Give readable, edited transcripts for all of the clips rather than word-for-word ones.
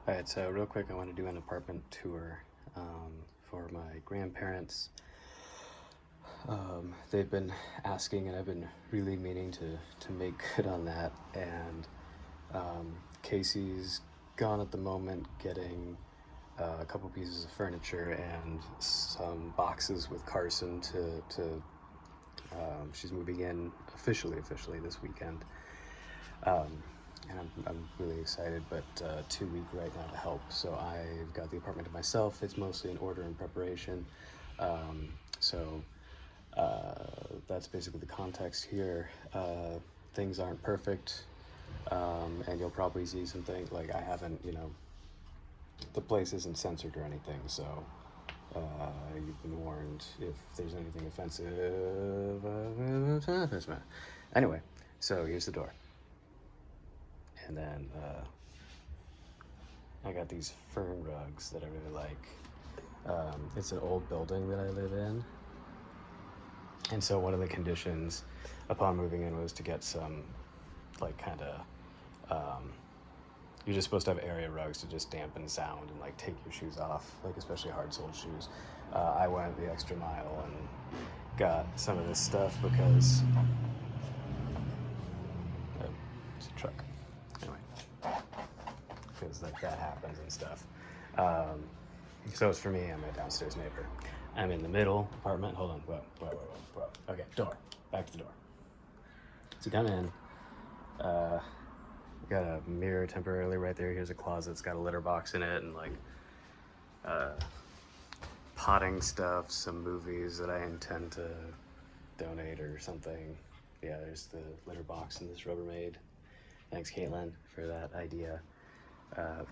All right, so real quick, I want to do an apartment tour for my grandparents. They've been asking, and I've been really meaning to make good on that. And Casey's gone at the moment getting a couple pieces of furniture and some boxes with Carson to she's moving in officially this weekend. And I'm really excited, but 2 weeks right now to help. So I've got the apartment to myself. It's mostly in order and preparation. So that's basically the context here. Things aren't perfect, and you'll probably see some things like I haven't, the place isn't censored or anything. So you've been warned if there's anything offensive. Anyway, so here's the door. And then I got these fern rugs that I really like. It's an old building that I live in. And so one of the conditions upon moving in was to get some, like, kind of, you're just supposed to have area rugs to just dampen sound and, like, take your shoes off, like, especially hard-soled shoes. I went the extra mile and got some of this stuff because it's a truck. Because like that happens and stuff. So it's for me and my downstairs neighbor. I'm in the middle apartment. Hold on. Whoa. Okay, door. Back to the door. So come in. Got a mirror temporarily right there. Here's a closet. It's got a litter box in it and like potting stuff, some movies that I intend to donate or something. Yeah, there's the litter box and this Rubbermaid. Thanks, Caitlin, for that idea.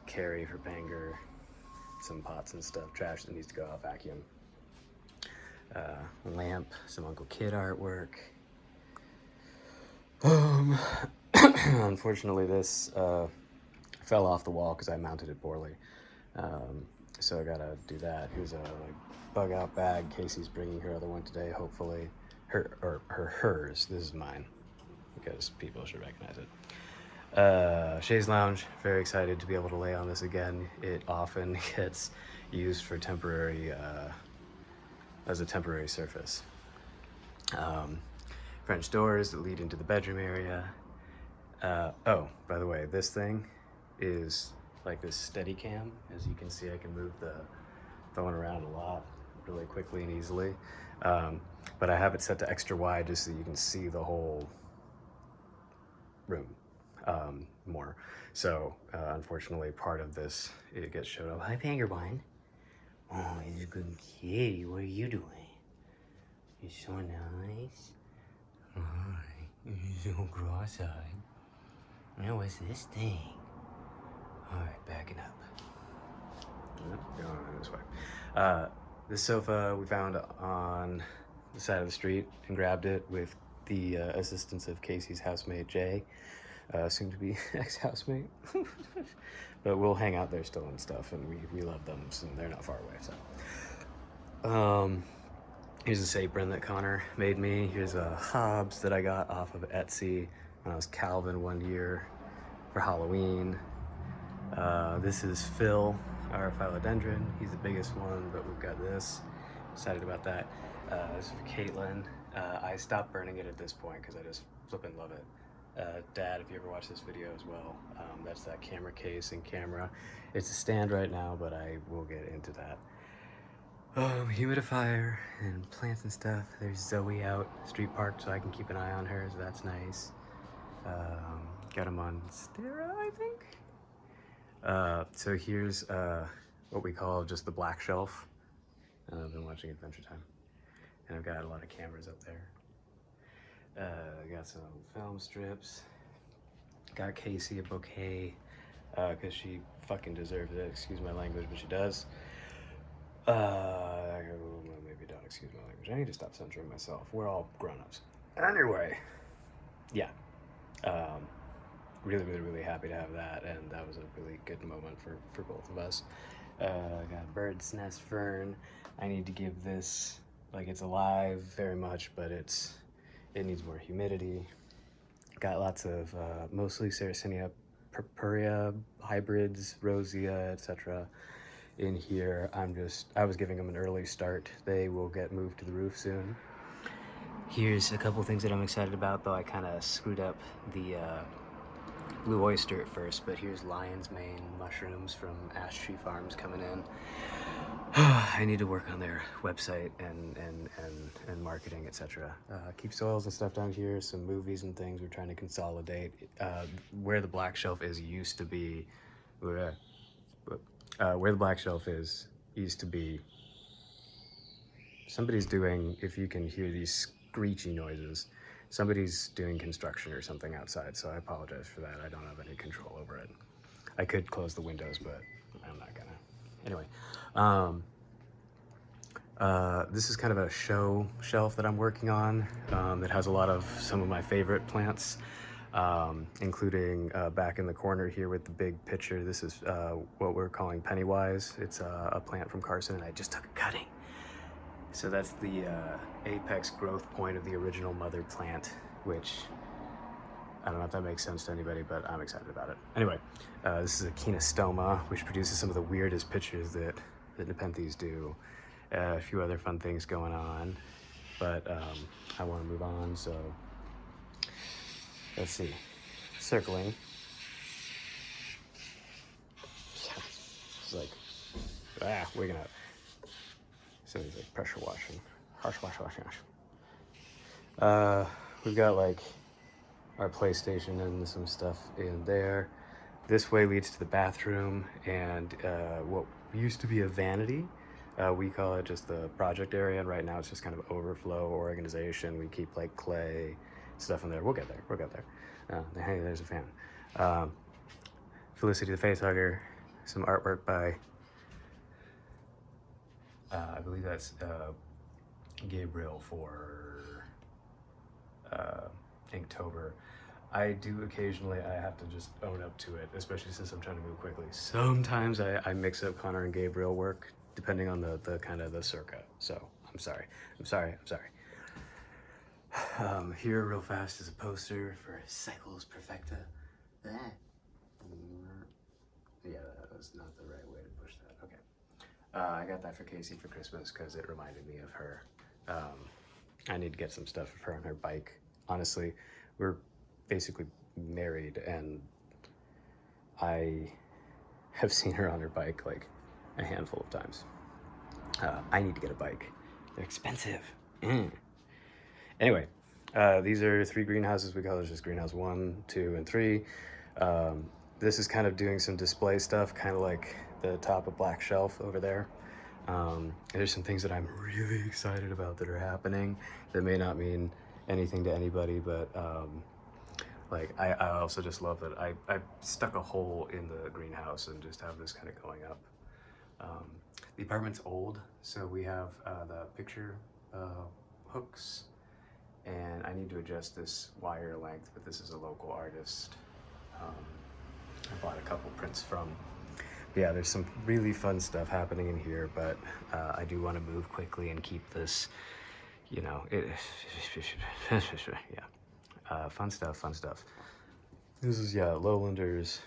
Carrie for Banger, some pots and stuff, trash that needs to go out, vacuum. Lamp, some Uncle Kid artwork. Unfortunately, this fell off the wall because I mounted it poorly. So I gotta do that. Here's a bug out bag. Casey's bringing her other one today, hopefully. Hers. This is mine because people should recognize it. Chaise Lounge, very excited to be able to lay on this again. It often gets used for temporary, as a temporary surface. French doors that lead into the bedroom area. Oh, by the way, this thing is like this steady cam. As you can see, I can move the phone around a lot really quickly and easily. But I have it set to extra wide just so you can see the whole room. More. So, unfortunately, part of this, it gets showed up. Hi, Pangerwine. Oh, he's a good kitty. What are you doing? You're so nice. Hi. You're so cross-eyed. Now, what's this thing? All right, backing up. Going this way. This sofa we found on the side of the street and grabbed it with the assistance of Casey's housemate, Jay. Soon to be ex-housemate. But we'll hang out there still and stuff, and we love them, so they're not far away. So here's this apron that Connor made me. Here's a Hobbs that I got off of Etsy when I was Calvin one year for Halloween. This is Phil, our philodendron. He's the biggest one, but we've got this. Excited about that. This is for Caitlin. I stopped burning it at this point because I just flippin' love it. Dad, if you ever watch this video as well, that's that camera case and camera. It's a stand right now, but I will get into that. Humidifier and plants and stuff. There's Zoe out, street park, so I can keep an eye on her, so that's nice. Got him on Stera, I think. So here's what we call just the black shelf. I've been watching Adventure Time, and I've got a lot of cameras up there. Got some film strips. Got Casey a bouquet, because she fucking deserves it. Excuse my language, but she does. Maybe don't excuse my language. I need to stop censoring myself. We're all grown-ups. Anyway, yeah. Really happy to have that, and that was a really good moment for both of us. Got a bird's nest fern. I need to give this, like, it's alive very much, but it needs more humidity. Got lots of mostly Sarracenia purpurea hybrids, rosea, etc. in here. I was giving them an early start. They will get moved to the roof soon. Here's a couple things that I'm excited about, though I kind of screwed up the blue oyster at first, but here's lion's mane mushrooms from Ash Tree Farms coming in. I need to work on their website and marketing, etc. Keep soils and stuff down here, some movies and things we're trying to consolidate. Where the black shelf is used to be, where the black shelf is used to be, somebody's doing, if you can hear these screechy noises, somebody's doing construction or something outside, so I apologize for that. I don't have any control over it. I could close the windows, but I'm not gonna. Anyway, this is kind of a show shelf that I'm working on. It has a lot of some of my favorite plants, including back in the corner here with the big pitcher. This is what we're calling Pennywise. It's a plant from Carson, and I just took a cutting. So that's the apex growth point of the original mother plant, which I don't know if that makes sense to anybody, but I'm excited about it. Anyway, this is a kinostoma, which produces some of the weirdest pictures that Nepenthes do. A few other fun things going on, but I want to move on, so let's see. Circling. It's like, waking up. So he's like pressure washing. Harsh washing. We've got like our PlayStation and some stuff in there. This way leads to the bathroom and what used to be a vanity. We call it just the project area, and right now it's just kind of overflow organization. We keep like clay stuff in there. We'll get there. Hey, there's a fan. Felicity the Facehugger, some artwork by I believe that's Gabriel for Inktober. I do occasionally, I have to just own up to it, especially since I'm trying to move quickly. Sometimes I mix up Connor and Gabriel work, depending on the kind of the circa. So I'm sorry. Here real fast is a poster for Cycles Perfecta. Yeah, that was not the right way to push that. Okay. I got that for Casey for Christmas because it reminded me of her. I need to get some stuff of her on her bike. Honestly, we're basically married, and I have seen her on her bike like a handful of times. I need to get a bike. They're expensive. Anyway, these are 3 greenhouses. We call it just greenhouse 1, 2, and 3. This is kind of doing some display stuff, kind of like the top of Black Shelf over there. There's some things that I'm really excited about that are happening that may not mean anything to anybody, but like I also just love that I stuck a hole in the greenhouse and just have this kind of going up. The apartment's old, so we have the picture hooks, and I need to adjust this wire length, but this is a local artist. I bought a couple prints from. Yeah, there's some really fun stuff happening in here, but I do want to move quickly and keep this, you know, yeah. Fun stuff. This is, Lowlanders.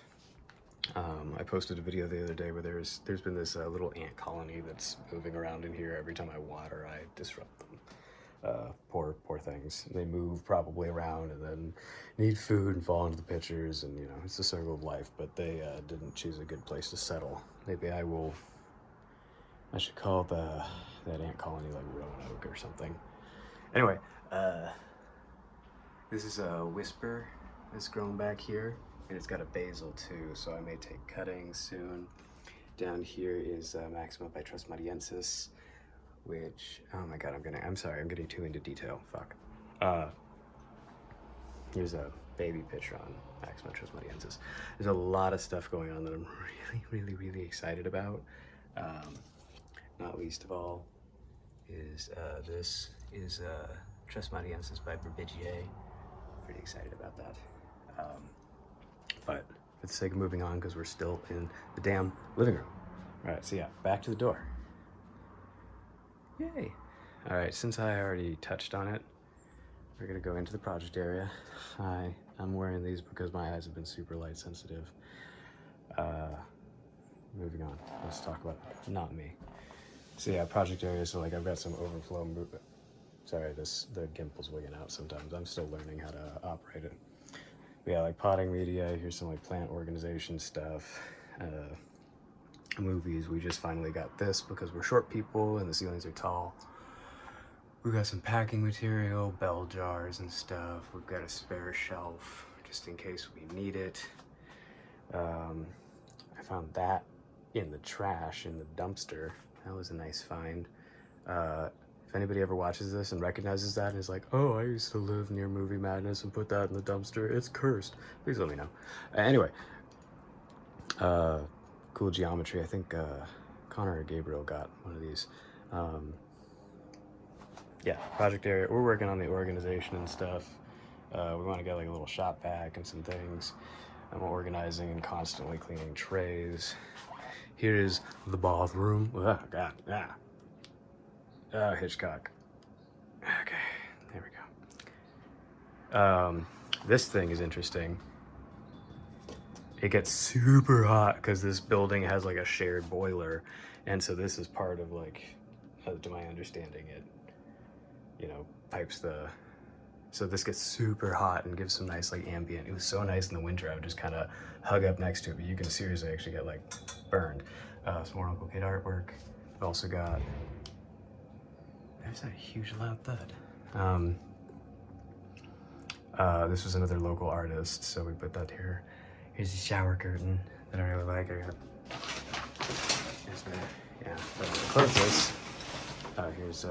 I posted a video the other day where there's been this little ant colony that's moving around in here. Every time I water, I disrupt them. Poor things. They move probably around and then need food and fall into the pitchers, and it's the circle of life, but they didn't choose a good place to settle. Maybe I should call that ant colony like Roanoke or something. Anyway, this is a whisper that's grown back here, and it's got a basil too, so I may take cuttings soon. Down here is Maxima by Trustmadiensis, which, oh my god, I'm sorry, I'm getting too into detail, fuck. Here's a baby picture on Maxima Trustmadiensis. There's a lot of stuff going on that I'm really excited about. Not least of all is this is Trustmadiensis by Berbigier. Pretty excited about that. But for the sake of moving on, because we're still in the damn living room. All right, so yeah, back to the door. Yay. All right, since I already touched on it, we're gonna go into the project area. Hi, I'm wearing these because my eyes have been super light sensitive. Moving on, let's talk about not me. So yeah, project area, so like I've got some overflow movement. Sorry, the gimbal's wigging out sometimes. I'm still learning how to operate it. But yeah, like potting media, here's some like plant organization stuff. Movies, we just finally got this because we're short people and the ceilings are tall. We've got some packing material, bell jars and stuff. We've got a spare shelf just in case we need it. I found that in the trash in the dumpster. That was a nice find. If anybody ever watches this and recognizes that and is like, oh, I used to live near Movie Madness and put that in the dumpster, it's cursed, please let me know. Anyway, cool geometry. I think Connor or Gabriel got one of these. Yeah, project area. We're working on the organization and stuff. We want to get like a little shop vac and some things. I'm organizing and constantly cleaning trays. Here is the bathroom. Oh, God, Hitchcock. Okay, there we go. This thing is interesting. It gets super hot because this building has like a shared boiler, and so this is part of like, to my understanding, it, you know, pipes the. So this gets super hot and gives some nice like ambient. It was so nice in the winter. I would just kind of hug up next to it, but you can seriously actually get like burned. Some more Uncle Kid artwork. I've also got. There's that huge loud thud. This was another local artist, so we put that here. Here's a shower curtain that I really like. I got. Yeah. Close this. Here's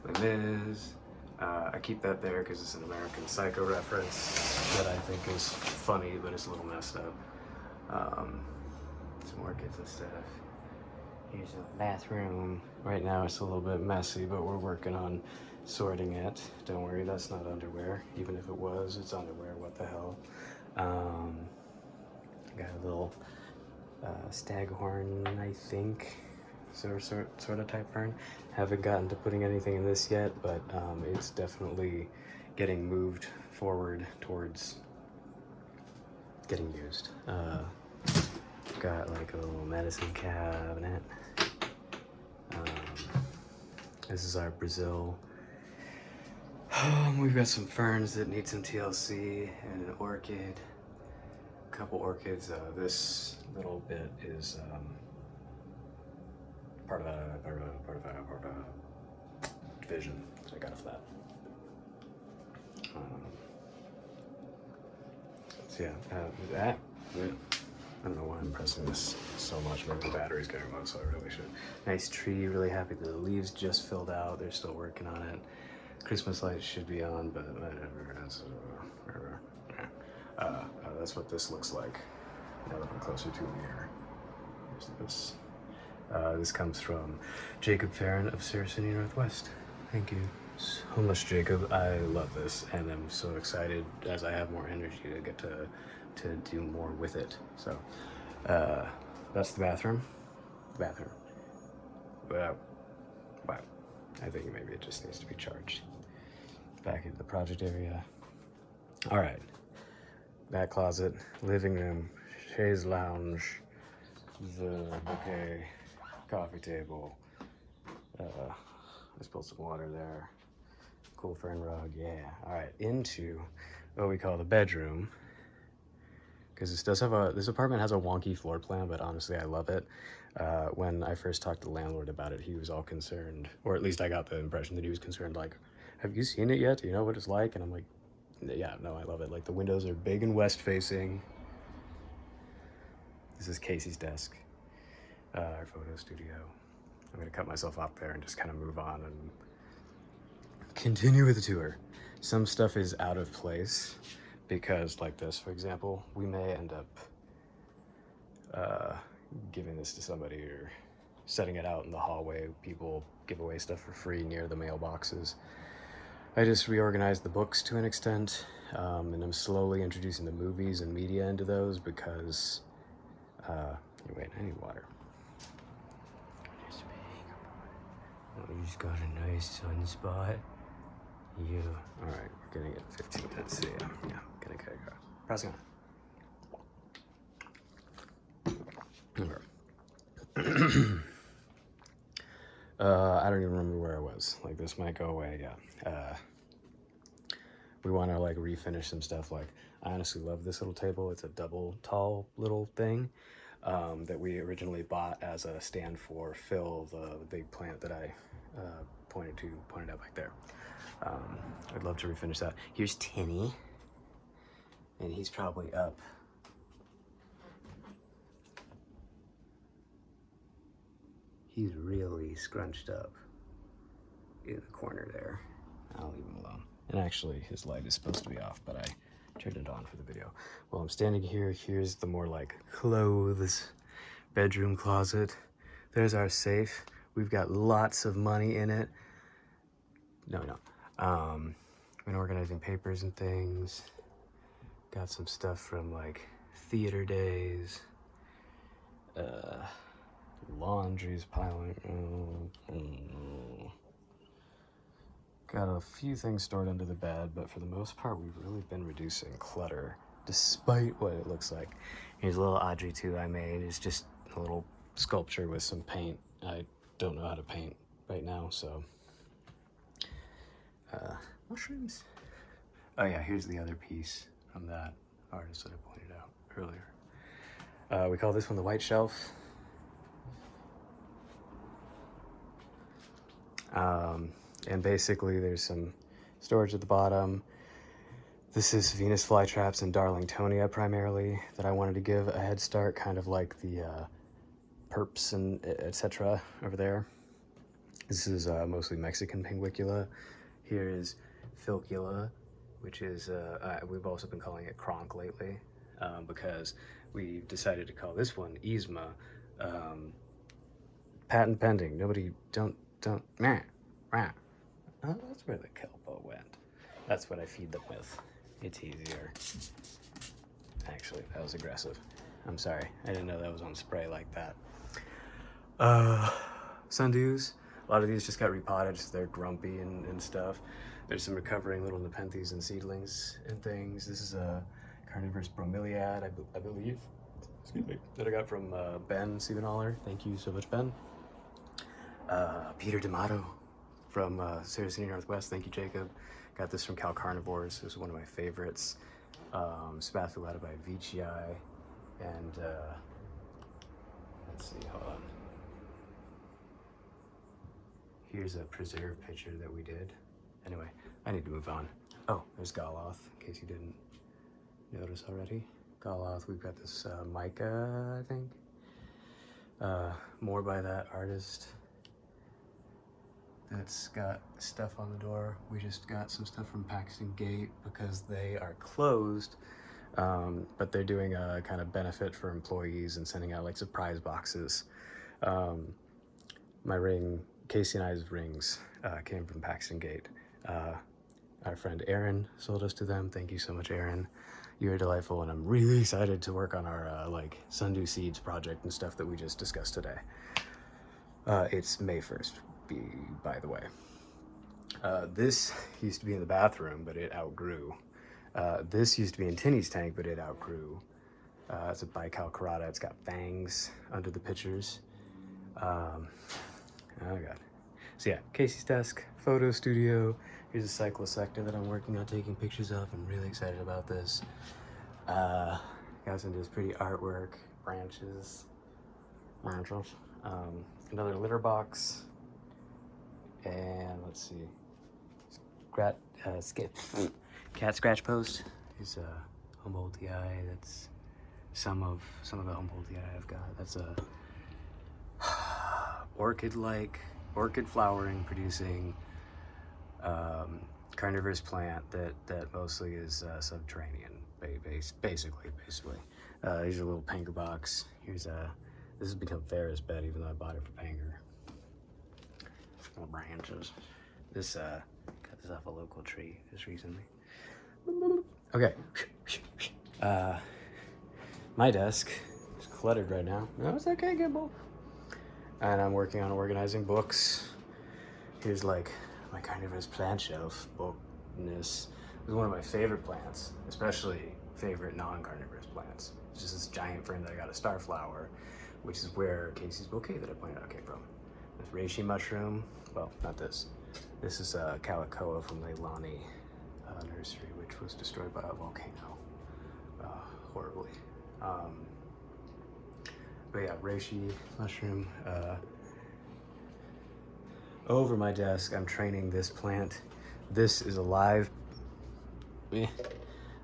Les Mis. I keep that there because it's an American Psycho reference that I think is funny, but it's a little messed up. Some orchids and stuff. Here's a bathroom. Right now it's a little bit messy, but we're working on sorting it. Don't worry, that's not underwear. Even if it was, it's underwear. What the hell? Got a little staghorn, I think. Sort of type fern. Haven't gotten to putting anything in this yet, but it's definitely getting moved forward towards getting used. Got like a little medicine cabinet. This is our Brazil. We've got some ferns that need some TLC and an orchid. A couple orchids. This little bit is part of a division that I got for that. So yeah, that. I don't know why I'm pressing this so much, maybe the battery's getting low, so I really should. Nice tree, really happy that the leaves just filled out. They're still working on it. Christmas lights should be on, but whatever. That's what this looks like. Now that I'm closer to a mirror. Here's this. This comes from Jacob Farron of Saraceni Northwest. Thank you so much, Jacob. I love this, and I'm so excited as I have more energy to get to do more with it. So that's the bathroom. Wow. I think maybe it just needs to be charged. Back into the project area. All right. That closet, living room, chaise lounge, the bouquet, coffee table. I spilled some water there. Cool fern rug, yeah. All right, into what we call the bedroom. Because this apartment has a wonky floor plan, but honestly, I love it. When I first talked to the landlord about it, he was all concerned, or at least I got the impression that he was concerned, like, have you seen it yet? Do you know what it's like? And I'm like, yeah, no, I love it. Like, the windows are big and west facing. This is Casey's desk, our photo studio. I'm gonna cut myself off there and just kind of move on and continue with the tour. Some stuff is out of place because, like this, for example, we may end up giving this to somebody or setting it out in the hallway. People give away stuff for free near the mailboxes. I just reorganized the books to an extent, and I'm slowly introducing the movies and media into those because, wait, I need water. Oh, you just got a nice sunspot. Yeah. All right. Getting it 15 minutes. So yeah, gonna go. Pressing on. I don't even remember where I was. Like, this might go away. Yeah. We want to like refinish some stuff. Like, I honestly love this little table. It's a double tall little thing that we originally bought as a stand for Phil, the big plant that I pointed out back there. I'd love to refinish that. Here's Tinny, and he's probably up. He's really scrunched up in the corner there. I'll leave him alone. And actually, his light is supposed to be off, but I turned it on for the video. Well, I'm standing here. Here's the more like clothes bedroom closet. There's our safe. We've got lots of money in it. No. Been organizing papers and things. Got some stuff from like theater days. Laundry's piling. Got a few things stored under the bed, but for the most part, we've really been reducing clutter, despite what it looks like. Here's a little Audrey 2 I made. It's just a little sculpture with some paint. I don't know how to paint right now, so. Mushrooms. Oh yeah, here's the other piece from that artist that I pointed out earlier. We call this one the White Shelf. And basically there's some storage at the bottom. This is Venus flytraps and Darlingtonia primarily that I wanted to give a head start, kind of like the perps and etc. over there. This is mostly Mexican pinguicula. Here is Filcula, which is, we've also been calling it Kronk lately because we decided to call this one Yzma. Patent pending. Nobody, don't, meh. Oh, that's where the kelpo went. That's what I feed them with. It's easier. Actually, that was aggressive. I'm sorry. I didn't know that was on spray like that. Sundews. A lot of these just got repotted, so they're grumpy and stuff. There's some recovering little nepenthes and seedlings and things. This is a carnivorous bromeliad, I believe. Excuse me. That I got from Ben Siebenaller. Thank you so much, Ben. Peter D'Amato from Sarah City Northwest. Thank you, Jacob. Got this from Cal Carnivores. This is one of my favorites. Spathulata by Vici. And let's see, hold on. Here's a preserved picture that we did. Anyway, I need to move on. Oh, there's Galoth, in case you didn't notice already. Galoth, we've got this mica, I think. More by that artist. That's got stuff on the door. We just got some stuff from Paxton Gate because they are closed, but they're doing a kind of benefit for employees and sending out like surprise boxes. My ring, Casey and I's rings came from Paxton Gate. Our friend Aaron sold us to them. Thank you so much, Aaron. You're delightful, and I'm really excited to work on our like Sundew Seeds project and stuff that we just discussed today. It's May 1st. By the way, this used to be in the bathroom, but it outgrew. This used to be in Tinny's tank, but it outgrew. It's a bical carata. It's got fangs under the pictures. Oh god. So yeah, Casey's desk, photo studio. Here's a cyclosector that I'm working on taking pictures of. I'm really excited about this. Got some just pretty artwork, branches. Another litter box. And let's see, cat scratch post is a Humboldtii. That's some of the Humboldtii I've got. That's a orchid flowering producing carnivorous plant that mostly is subterranean, basically. Here's a little panger box. This has become Ferah's bed, even though I bought it for panger. Branches. This cut this off a local tree just recently. Okay. My desk is cluttered right now. No, it's okay, Gimbal. And I'm working on organizing books. Here's like my carnivorous plant shelf bookness. is one of my favorite plants, especially favorite non-carnivorous plants. It's just this giant fern that I got a starflower, which is where Casey's bouquet that I pointed out came from. This reishi mushroom, well, not this. This is Calicoa from Leilani nursery, which was destroyed by a volcano, horribly. But yeah, reishi mushroom. Over my desk, I'm training this plant. This is a live. This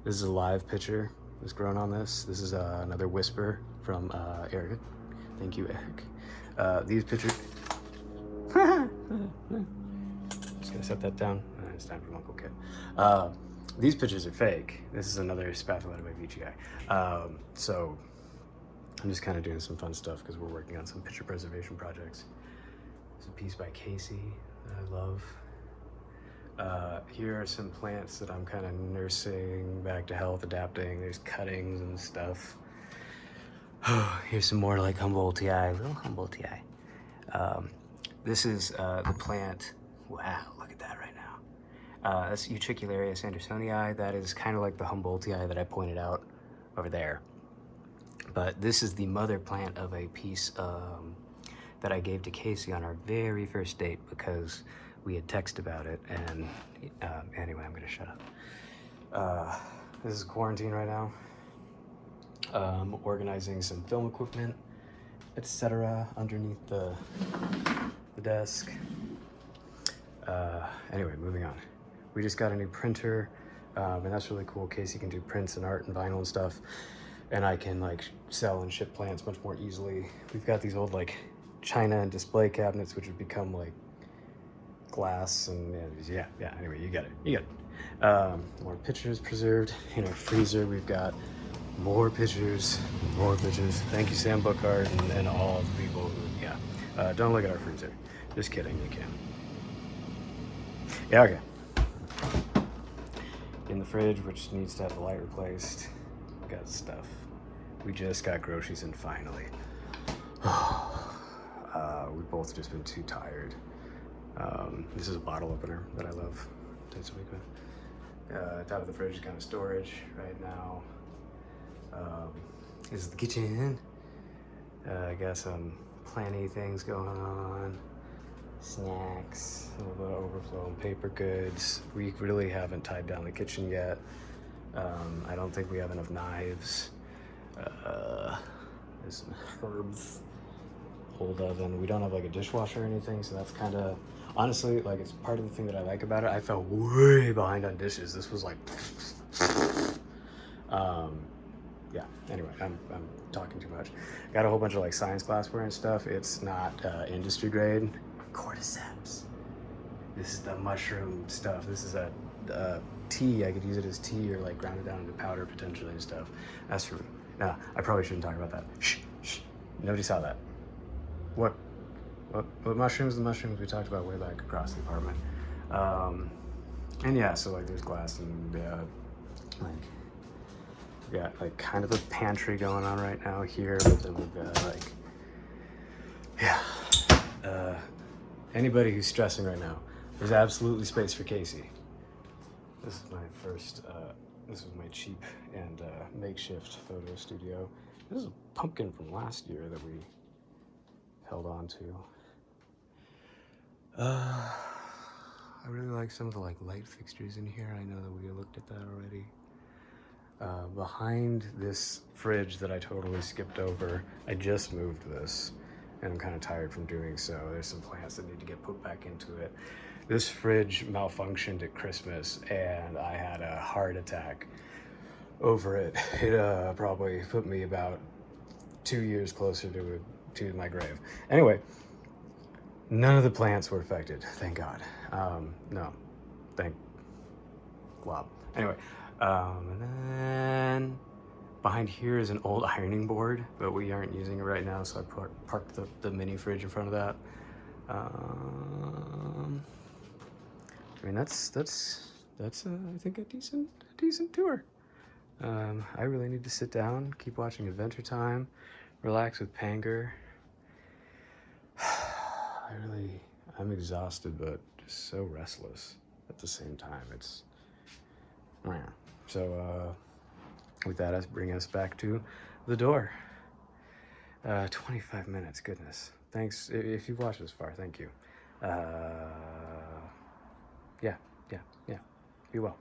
is a live pitcher that's grown on this. This is another whisper from Eric. Thank you, Eric. These pitchers. Just gonna set that down. It's time for Uncle Kid. These pitchers are fake. This is another Spatulata by Vici guy. So I'm just kind of doing some fun stuff because we're working on some pitcher preservation projects. It's a piece by Casey that I love. Here are some plants that I'm kind of nursing back to health, adapting. There's cuttings and stuff. Here's some more like Humboldtii, little Humboldtii. This is the plant. Wow, look at that right now. That's Utricularia sandersonii. That is kind of like the Humboldtii that I pointed out over there. But this is the mother plant of a piece that I gave to Casey on our very first date because we had texted about it. And anyway, I'm gonna shut up. This is quarantine right now. Organizing some film equipment, etc. underneath the desk. Anyway, moving on. We just got a new printer, and that's really cool. Casey can do prints and art and vinyl and stuff, and I can like sell and ship plants much more easily. We've got these old like china and display cabinets, which have become like glass and yeah. Anyway, you get it. More pictures preserved in our freezer. We've got more pictures. Thank you, Sam Bookhart, and all the people who, don't look at our freezer. Just kidding, you can. Yeah, okay. In the fridge, which needs to have the light replaced, got stuff. We just got groceries in finally. We've both just been too tired. This is a bottle opener that I love. Takes a week with. Top of the fridge is kind of storage right now. This is the kitchen. I got some planty things going on. Snacks, a little bit of overflow and paper goods. We really haven't tied down the kitchen yet. I don't think we have enough knives. There's some herbs. Old oven. We don't have like a dishwasher or anything, so that's kind of, honestly, like it's part of the thing that I like about it. I fell way behind on dishes. This was like, yeah. Anyway, I'm talking too much. Got a whole bunch of like science glassware and stuff. It's not industry grade. Cordyceps. This is the mushroom stuff. This is a tea. I could use it as tea or like ground it down into powder potentially and stuff. That's for, no, I probably shouldn't talk about that. Shh. Nobody saw that. What mushrooms? The mushrooms we talked about way back across the apartment. And yeah, so like there's glass and like kind of a pantry going on right now here, but then we've got like, anybody who's stressing right now, there's absolutely space for Casey. This is my first, this was my cheap and makeshift photo studio. This is a pumpkin from last year that we held on to. I really like some of the like light fixtures in here. I know that we looked at that already. Behind this fridge that I totally skipped over, I just moved this and I'm kind of tired from doing so. There's some plants that need to get put back into it. This fridge malfunctioned at Christmas and I had a heart attack over it. It probably put me about 2 years closer to my grave. Anyway, none of the plants were affected, thank God. No, thank glob. Anyway, and then behind here is an old ironing board, but we aren't using it right now, so I parked the mini fridge in front of that. I mean, that's I think a decent tour. I really need to sit down, keep watching Adventure Time, relax with Panger. I'm exhausted, but just so restless at the same time. So with that, let's bring us back to the door. 25 minutes, goodness. Thanks, if you've watched this far, thank you. Yeah. Be well.